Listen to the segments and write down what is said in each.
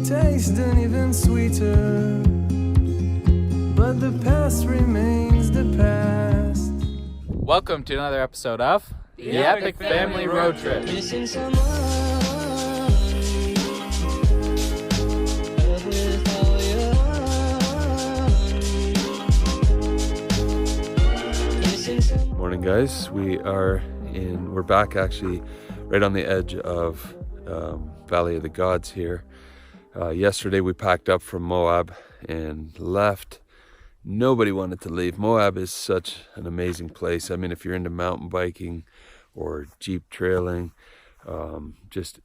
taste and even sweeter, but the past remains the past. Welcome to another episode of The Epic Family Road Trip. Missing someone. Morning, guys. We're back actually right on the edge of Valley of the Gods here. Yesterday we packed up from Moab and left. Nobody wanted to leave. Moab is such an amazing place. I mean, if you're into mountain biking or Jeep trailing, just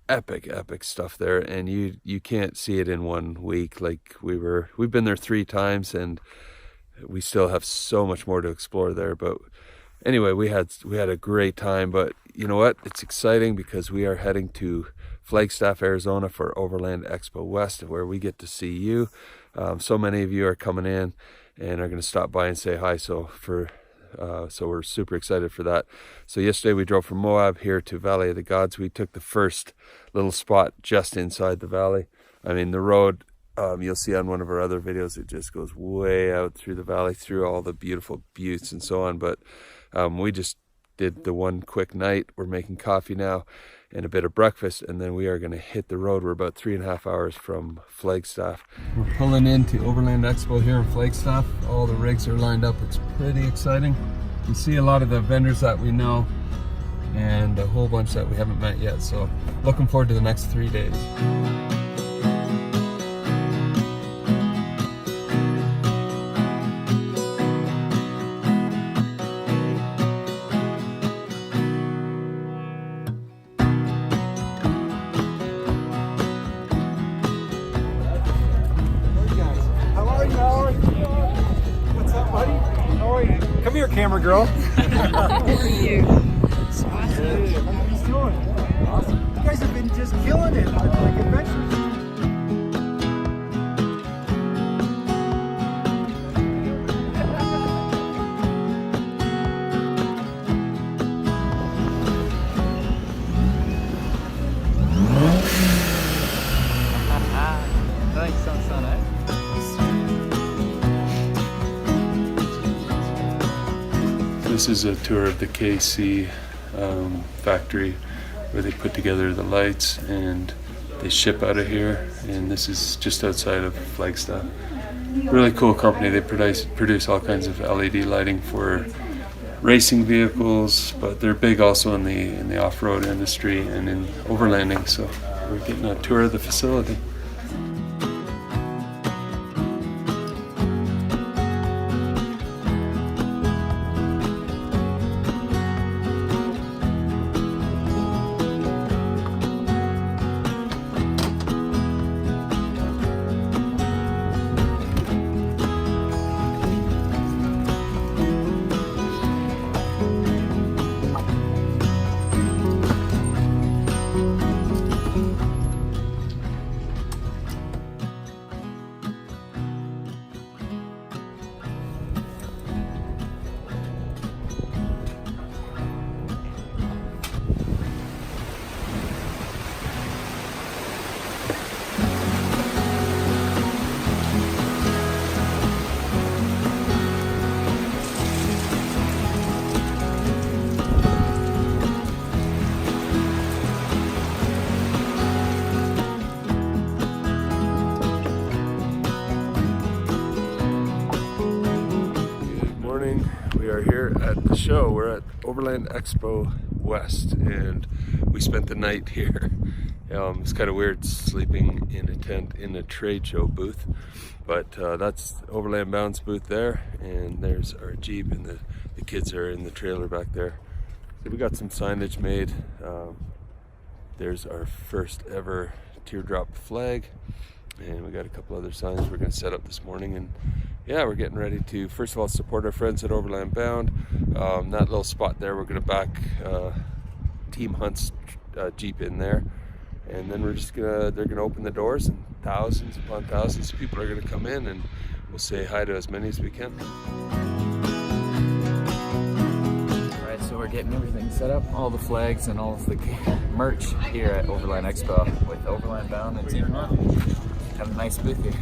epic stuff there, and you can't see it in 1 week. Like we've been there 3 times and we still have so much more to explore there. But anyway, we had a great time. But you know what? It's exciting because we are heading to Flagstaff, Arizona for Overland Expo West, where we get to see you. So many of you are coming in and are going to stop by and say hi. So we're super excited for that. So yesterday we drove from Moab here to Valley of the Gods. We took the first little spot just inside the valley. I mean, the road, you'll see on one of our other videos, it just goes way out through the valley, through all the beautiful buttes and so on. But we just did the one quick night. We're making coffee now and a bit of breakfast, and then we are going to hit the road. We're about 3.5 hours from Flagstaff. We're pulling into Overland Expo here in Flagstaff. All the rigs are lined up. It's pretty exciting. You see a lot of the vendors that we know and a whole bunch that we haven't met yet. So looking forward to the next 3 days. Come here, camera girl. How are you? Awesome. How are you doing? Awesome. You guys have been just killing it on like adventures. Thanks, son, eh? This is a tour of the KC factory where they put together the lights and they ship out of here, and this is just outside of Flagstaff. Really cool company. They produce all kinds of LED lighting for racing vehicles, but they're big also in the off-road industry and in overlanding, so we're getting a tour of the facility. We are here at the show. We're at Overland Expo West, and we spent the night here. It's kind of weird sleeping in a tent in a trade show booth, but that's Overland Bound's booth there, and there's our Jeep, and the kids are in the trailer back there. So we got some signage made. There's our first ever teardrop flag, and we got a couple other signs we're going to set up this morning. And yeah, we're getting ready to, first of all, support our friends at Overland Bound. That little spot there, we're going to back Team Hunt's Jeep in there, and then they're gonna open the doors, and thousands upon thousands of people are going to come in, and we'll say hi to as many as we can. All right, so we're getting everything set up, all the flags and all of the merch here at Overland Expo with Overland Bound and Team Hunt. Have a nice booth here.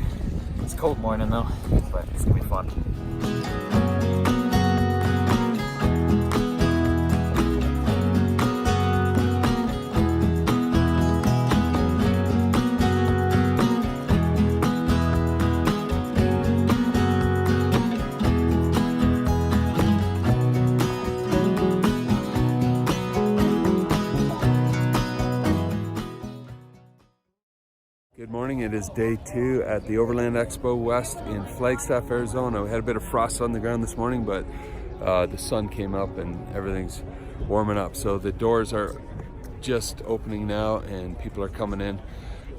It's a cold morning though, but it's gonna be fun. Good morning, it is day 2 at the Overland Expo West in Flagstaff, Arizona. We had a bit of frost on the ground this morning, but the sun came up and everything's warming up. So the doors are just opening now and people are coming in.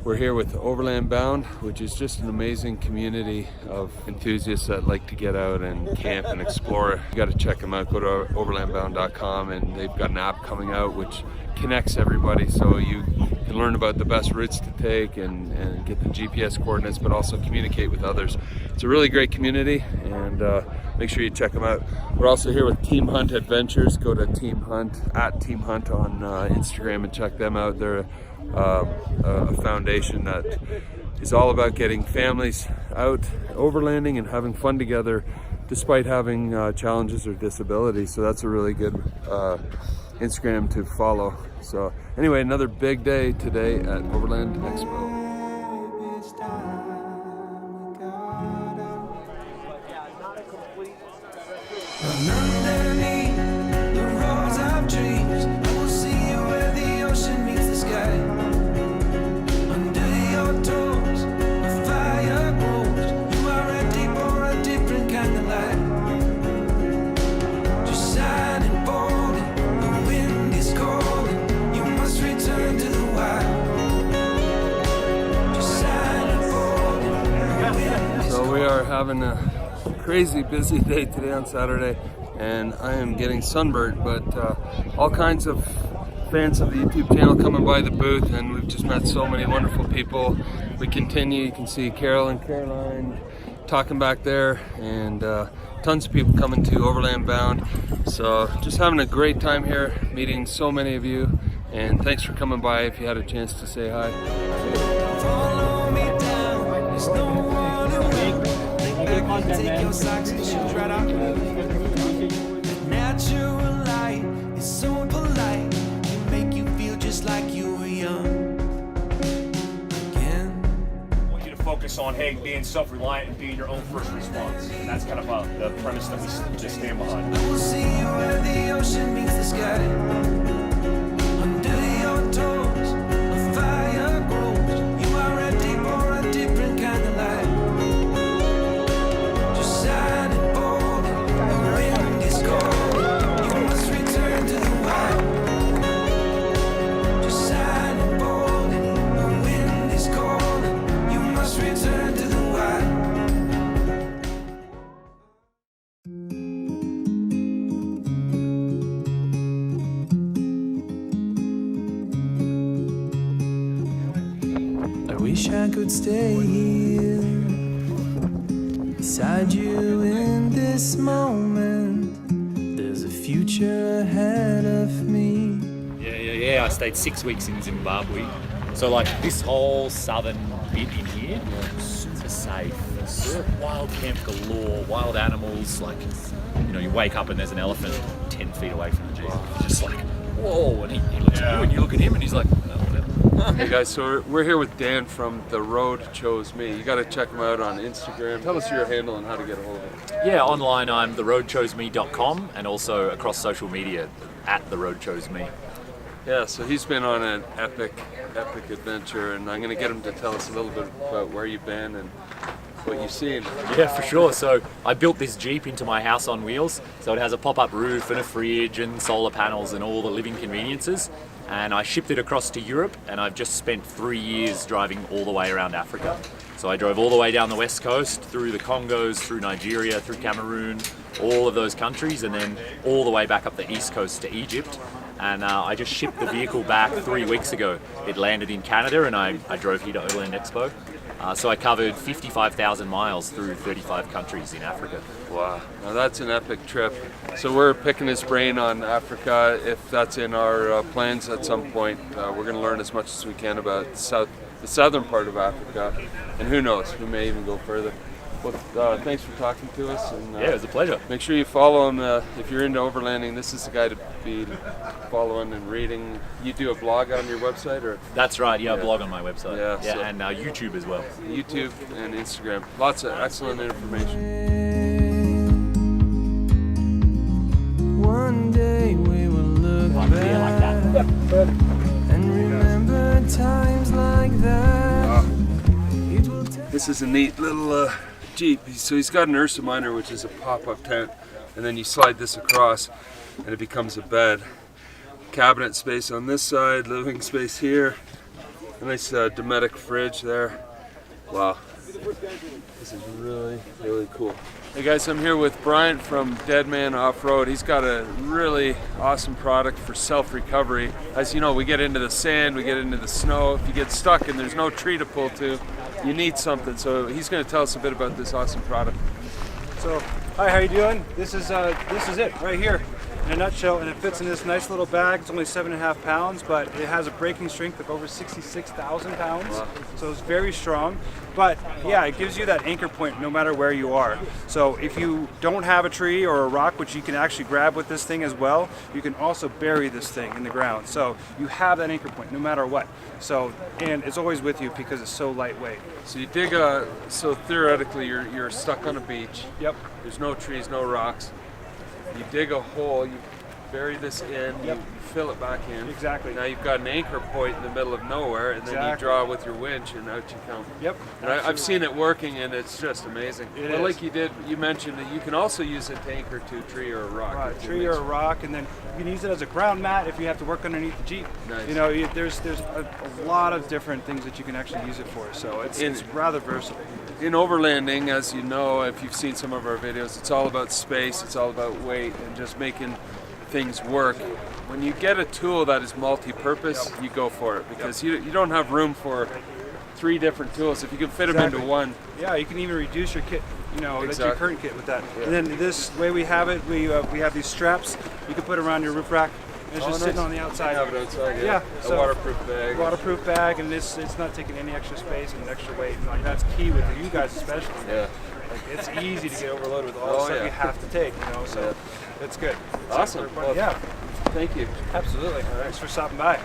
We're here with Overland Bound, which is just an amazing community of enthusiasts that like to get out and camp and explore. You got to check them out. Go to overlandbound.com and they've got an app coming out which connects everybody, so you can learn about the best routes to take and get the GPS coordinates, but also communicate with others. It's a really great community, and make sure you check them out. We're also here with Team Hunt Adventures. Go to Team Hunt on Instagram and check them out. They're a foundation that is all about getting families out overlanding and having fun together despite having challenges or disabilities. So that's a really good Instagram to follow. So anyway, another big day today at Overland Expo. Underneath the rows of trees, I will see you where the ocean meets the sky. Under your toes, a fire grows. You are ready for a different kind of life. Just shining bold, the wind is cold. You must return to the wild. Just shining bold, the wind is cold. So we are having a crazy busy day today on Saturday, and I am getting sunburned, but all kinds of fans of the YouTube channel coming by the booth, and we've just met so many wonderful people. We continue, you can see Carol and Caroline talking back there, and tons of people coming to Overland Bound. So just having a great time here, meeting so many of you, and thanks for coming by if you had a chance to say hi. Follow me down, there's no one around. I can take your socks and shoes right off. The natural light is so polite, it make you feel just like you were young again. I want you to focus on, hey, being self-reliant and being your own first response. And that's kind of the premise that we just stand behind. I will see you where the ocean meets the sky. Under your toes, a fire grows. You are ready for a different kind of life. Just shining bold, the wind is cold. You must return to the wild. Just shining bold, the wind is cold. You must return to the wild. I wish I could stay here beside you in this moment. There's a future ahead of me. Yeah. I stayed 6 weeks in Zimbabwe. So like this whole southern bit in here, super safe. Wild camp galore, wild animals. Like, you know, you wake up and there's an elephant 10 feet away from the Jeep. You're just like, whoa, and he looks at you and you look at him and he's like, oh, whatever. Hey guys, so we're here with Dan from The Road Chose Me. You got to check him out on Instagram. Tell us your handle and how to get a hold of him. Yeah, online I'm theroadchoseme.com and also across social media at theroadchoseme. Yeah, so he's been on an epic adventure, and I'm going to get him to tell us a little bit about where you've been and what you've seen. Yeah, for sure. So I built this Jeep into my house on wheels. So it has a pop-up roof and a fridge and solar panels and all the living conveniences. And I shipped it across to Europe, and I've just spent 3 years driving all the way around Africa. So I drove all the way down the west coast, through the Congos, through Nigeria, through Cameroon, all of those countries, and then all the way back up the east coast to Egypt. And I just shipped the vehicle back 3 weeks ago. It landed in Canada, and I drove here to Overland Expo. So I covered 55,000 miles through 35 countries in Africa. Wow, now that's an epic trip. So we're picking his brain on Africa. If that's in our plans at some point, we're going to learn as much as we can about the southern part of Africa, and who knows, we may even go further. Well, thanks for talking to us. And, Yeah, it was a pleasure. Make sure you follow him if you're into overlanding. This is the guy to be following and reading. You do a blog on your website, or? That's right, yeah, I blog on my website. Yeah, so- and YouTube as well. YouTube and Instagram. Lots of excellent information. One day we will look back and remember times like that. It will take This is a neat little Jeep. So he's got an Ursa Minor, which is a pop-up tent, and then you slide this across and it becomes a bed. Cabinet space on this side, living space here. A nice Dometic fridge there. Wow. This is really, really cool. Hey guys, I'm here with Bryant from Dead Man Off-Road. He's got a really awesome product for self-recovery. As you know, we get into the sand, we get into the snow. If you get stuck and there's no tree to pull to, you need something. So he's going to tell us a bit about this awesome product. So, hi, how you doing? This is it right here in a nutshell, and it fits in this nice little bag. It's only 7.5 pounds, but it has a braking strength of over 66,000 pounds. Wow. So it's very strong. But yeah, it gives you that anchor point no matter where you are. So if you don't have a tree or a rock, which you can actually grab with this thing as well, you can also bury this thing in the ground. So you have that anchor point no matter what. So, and it's always with you because it's so lightweight. So you dig so theoretically you're stuck on a beach. Yep. There's no trees, no rocks. You dig a hole, you bury this in, Yep. you fill it back in. Exactly. Now you've got an anchor point in the middle of nowhere, and then you Exactly. draw with your winch, and out you come. Yep. And I've seen it working, and it's just amazing. It But is. like you mentioned that you can also use it to anchor to a tree or a rock. Right, with your tree or winch. a rock, and then you can use it as a ground mat if you have to work underneath the Jeep. Nice. You know, there's a lot of different things that you can actually use it for. So it's rather versatile. In overlanding, as you know, if you've seen some of our videos, it's all about space, it's all about weight, and just making things work. When you get a tool that is multi-purpose, you go for it, because you don't have room for 3 different tools. If you can fit them into one. Yeah, you can even reduce your kit. You know, that's your Exactly. current kit with that. Yeah. And then this way we have it. We have these straps you can put around your roof rack. And it's just nice. sitting on the outside. Have it outside, Yeah, A so- waterproof bag. Waterproof bag, and it's not taking any extra space and extra weight. And like that's key with you guys especially. Yeah. Like it's easy to get overloaded with all the Oh, stuff yeah. you have to take. You know, so Yeah. it's good. Awesome. Well, Yeah, Thank you. absolutely. Thanks for stopping by.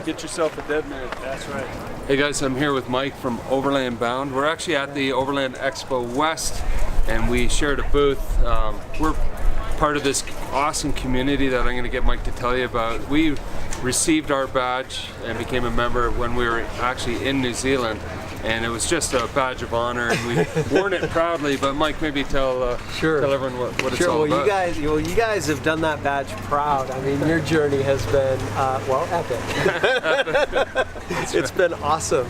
Get yourself a Dead Man. That's right. Hey guys, I'm here with Mike from Overland Bound. We're actually at the Overland Expo West, and we shared a booth. We're part of this awesome community that I'm going to get Mike to tell you about. We received our badge and became a member when we were actually in New Zealand, and it was just a badge of honor, and we've worn it proudly. But Mike, maybe tell everyone what it's all about. You guys have done that badge proud. I mean, your journey has been epic. It's been awesome.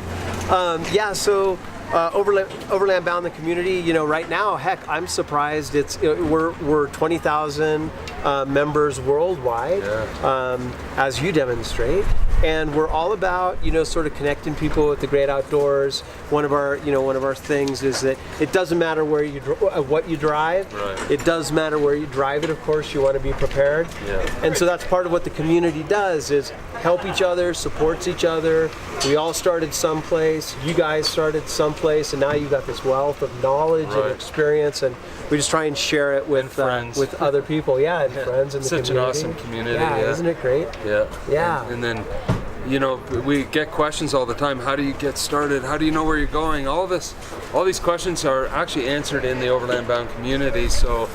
Overland Bound, the community. You know, right now, heck, I'm surprised. We're 20,000 members worldwide, as you demonstrate, and we're all about sort of connecting people with the great outdoors. One of our things is that it doesn't matter where what you drive. Right. It does matter where you drive it. Of course, you want to be prepared. Yeah. And so that's part of what the community does is help each other, supports each other. We all started someplace. You guys started someplace, and now you've got this wealth of knowledge Right. and experience, and we just try and share it with friends. with other people. Yeah, and friends in the Such an community. awesome community, Yeah, yeah. isn't it great? Yeah. Yeah. And then, we get questions all the time. How do you get started? How do you know where you're going? All these questions are actually answered in the Overland Bound community. So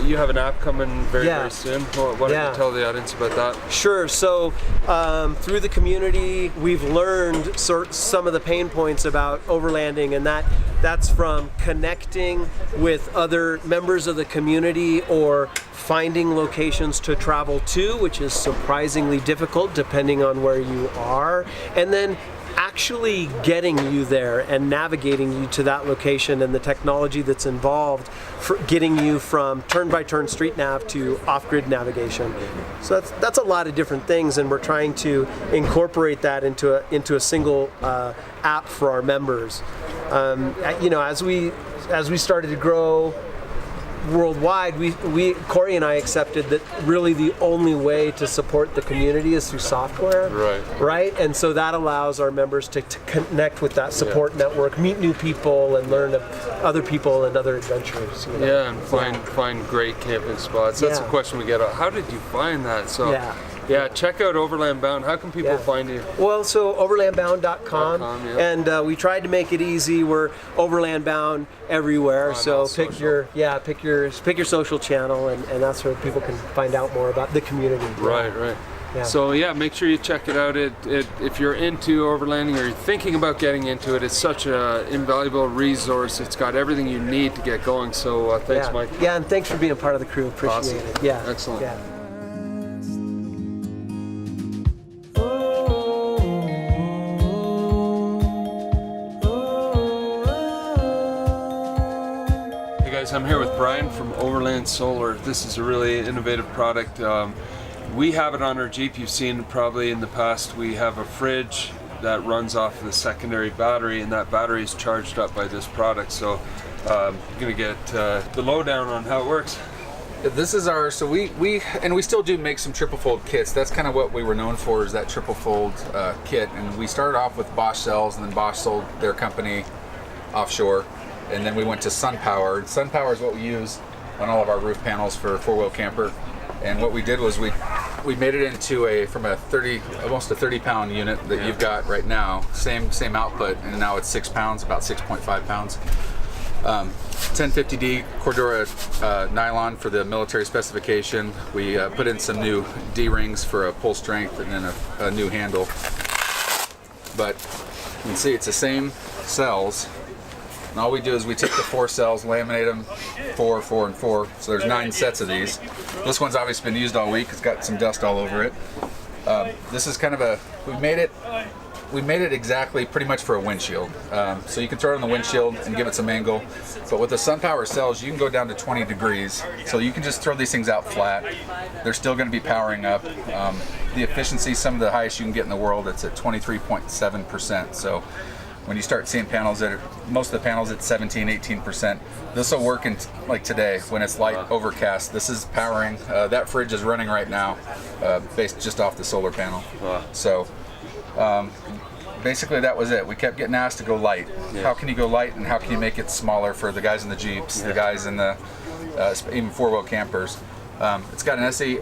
you have an app coming very soon. Why don't you tell the audience about that? Sure. So through the community, we've learned some of the pain points about overlanding, and that's from connecting with other members of the community or finding locations to travel to, which is surprisingly difficult depending on where you are, and then actually getting you there and navigating you to that location and the technology that's involved for getting you from turn-by-turn street nav to off-grid navigation. So that's a lot of different things, and we're trying to incorporate that into a single app for our members. You know, as we started to grow worldwide, we Corey and I accepted that really the only way to support the community is through software. Right? And so that allows our members to connect with that support network, meet new people, and learn of other people and other adventures. You know? Yeah, and find great camping spots. That's a question we get. How did you find that? So yeah, check out Overland Bound. How can people find you? Well, so overlandbound.com, and we tried to make it easy. We're Overland Bound everywhere. So pick your social channel, and that's where people can find out more about the community. Right. Yeah. So yeah, make sure you check it out. If you're into overlanding or you're thinking about getting into it, it's such an invaluable resource. It's got everything you need to get going. So thanks, Mike. Yeah, and thanks for being a part of the crew. Appreciate it. Yeah. Excellent. Yeah. I'm here with Brian from Overland Solar. This is a really innovative product. We have it on our Jeep. You've seen probably in the past. We have a fridge that runs off of the secondary battery, and that battery is charged up by this product. So I'm gonna get the lowdown on how it works. This is our, so we still do make some triple fold kits. That's kind of what we were known for, is that triple fold kit. And we started off with Bosch cells, and then Bosch sold their company offshore. And then we went to SunPower. SunPower is what we use on all of our roof panels for a four-wheel camper. And what we did was we made it into almost a 30-pound unit that you've got right now. Same output, and now it's 6 pounds, about 6.5 pounds. 1050D Cordura nylon for the military specification. We put in some new D-rings for a pull strength, and then a new handle. But you can see it's the same cells. And all we do is we take the 4 cells, laminate them 4, 4, and 4. So there's 9 sets of these. This one's obviously been used all week. It's got some dust all over it. This is kind of we made it exactly pretty much for a windshield. So you can throw it on the windshield and give it some angle. But with the SunPower cells, you can go down to 20 degrees. So you can just throw these things out flat. They're still going to be powering up. The efficiency, some of the highest you can get in the world, it's at 23.7%. So when you start seeing panels most of the panels at 17, 18%, this will work in like today when it's light overcast. This is powering. That fridge is running right now, based just off the solar panel. So basically that was it. We kept getting asked to go light. How can you go light, and how can you make it smaller for the guys in the Jeeps, the guys in the even four-wheel campers? It's got an SE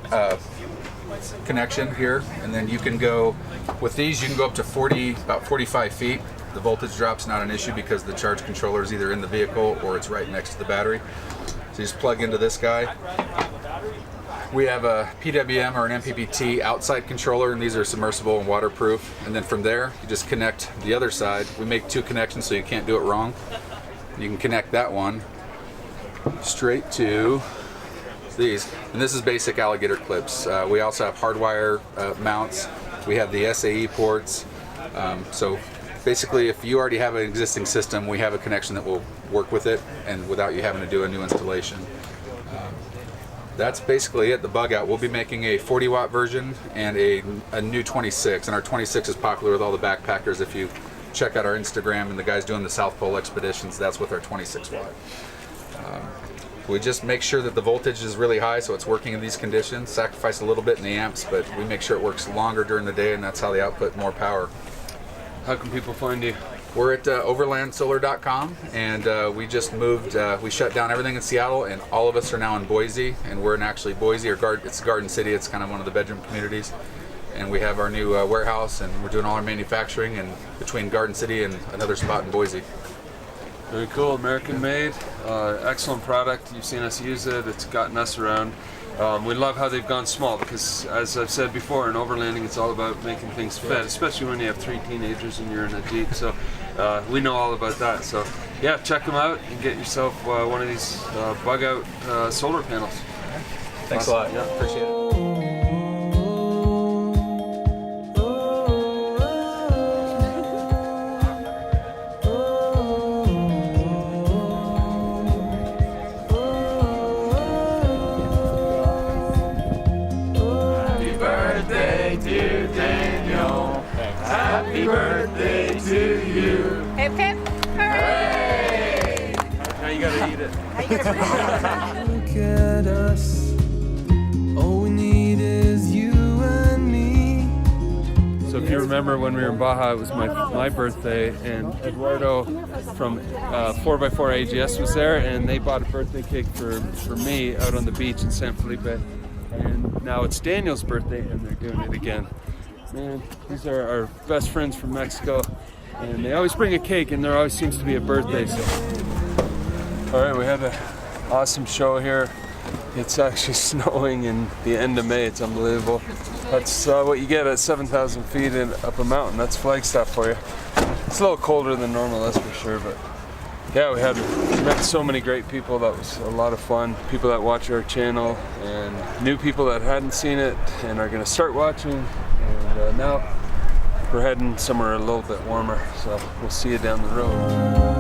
connection here, and then you can go with these. You can go up to about 45 feet. The voltage drop's not an issue because the charge controller is either in the vehicle or it's right next to the battery. So you just plug into this guy. We have a PWM or an MPPT outside controller, and these are submersible and waterproof. And then from there, you just connect the other side. We make 2 connections so you can't do it wrong. You can connect that one straight to these. And this is basic alligator clips. We also have hardwire mounts. We have the SAE ports. So basically, if you already have an existing system, we have a connection that will work with it, and without you having to do a new installation. That's basically it, the bug out. We'll be making a 40-watt version and a new 26, and our 26 is popular with all the backpackers. If you check out our Instagram and the guys doing the South Pole expeditions, that's with our 26-watt. We just make sure that the voltage is really high so it's working in these conditions, sacrifice a little bit in the amps, but we make sure it works longer during the day, and that's how they output more power. How can people find you? We're at overlandsolar.com, and we just moved, we shut down everything in Seattle, and all of us are now in Boise, and we're in actually Boise, it's Garden City. It's kind of one of the bedroom communities, and we have our new warehouse, and we're doing all our manufacturing and between Garden City and another spot in Boise. Very cool, American made, excellent product. You've seen us use it, it's gotten us around. We love how they've gone small because, as I've said before, in overlanding it's all about making things fit, especially when you have 3 teenagers and you're in a Jeep. So we know all about that. So yeah, check them out and get yourself one of these bug out solar panels. Thanks a lot. Yeah, appreciate it. Happy birthday to you. Hip hip. Hooray! Now you gotta eat it. Look at us. All we need is you and me. So if you remember when we were in Baja, it was my birthday, and Eduardo from 4x4 AGS was there, and they bought a birthday cake for me out on the beach in San Felipe. And now it's Daniel's birthday, and they're doing it again. Man, these are our best friends from Mexico, and they always bring a cake, and there always seems to be a birthday. So, all right, we had an awesome show here. It's actually snowing in the end of May. It's unbelievable. That's what you get at 7,000 feet up a mountain. That's Flagstaff for you. It's a little colder than normal, that's for sure, but yeah, we met so many great people. That was a lot of fun. People that watch our channel and new people that hadn't seen it and are going to start watching. And now we're heading somewhere a little bit warmer, so we'll see you down the road.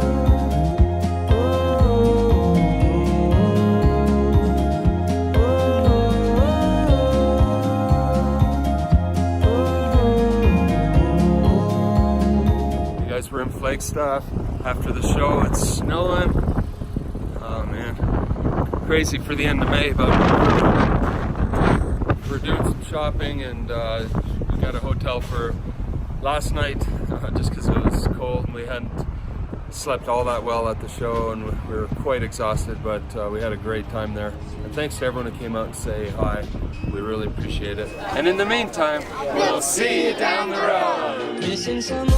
We're in Flagstaff after the show. It's snowing. Oh man, crazy for the end of May, but we're doing some shopping, and we got a hotel for last night just because it was cold and we hadn't slept all that well at the show, and we were quite exhausted, but we had a great time there. And thanks to everyone who came out to say hi. We really appreciate it. And in the meantime, we'll see you down the road. Missing someone.